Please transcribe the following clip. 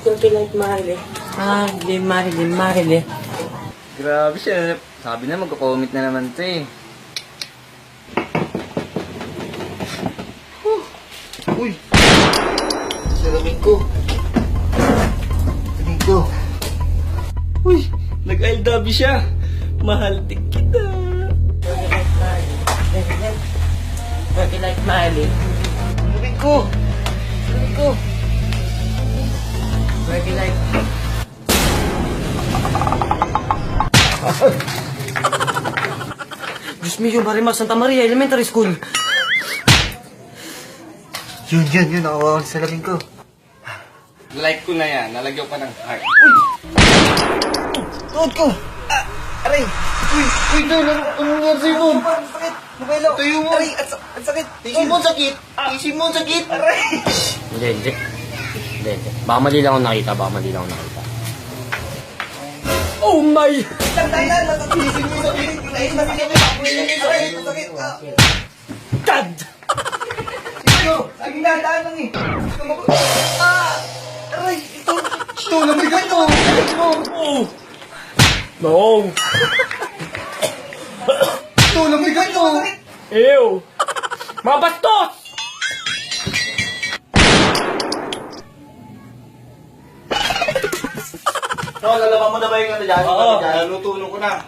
Dirty like Marile. Marile. Grabe siya. Sabi na magko-comment na naman ito eh. Uy! Salamin ko. Salamin ko. Uy! Nag-LW siya. Mahal din kita. Dirty like Marile. Salamin ko. Salamin ko. Dirty like... Diyos mio, Marimar, Santa Maria, Elementary School. Yun. Nakawawa sa salamin ko. Like ko na yan. Nalagyan pa ng heart. Tuhod ko! Aray! Uy, Don! Ano nga sa'yo, Don? Ang sakit! Mabailaw! Tayo mo! Aray! Ang sakit! Tisin mo ang sakit! Tisin mo ang sakit! Aray! Hindi. Baka mali lang ako nakita, Oh my! Tisin mo ang sakit! Tisin mo ang sakit! Aray! Ang sakit! God! Sige! Laging dadaan lang eh! Aray! Ito! Lamigan to! Oh! No! Ito! Lamigan to! Ew! Mga bastos! No, lalaban mo na ba yung ano dyan? Oo. Lutulong ko na.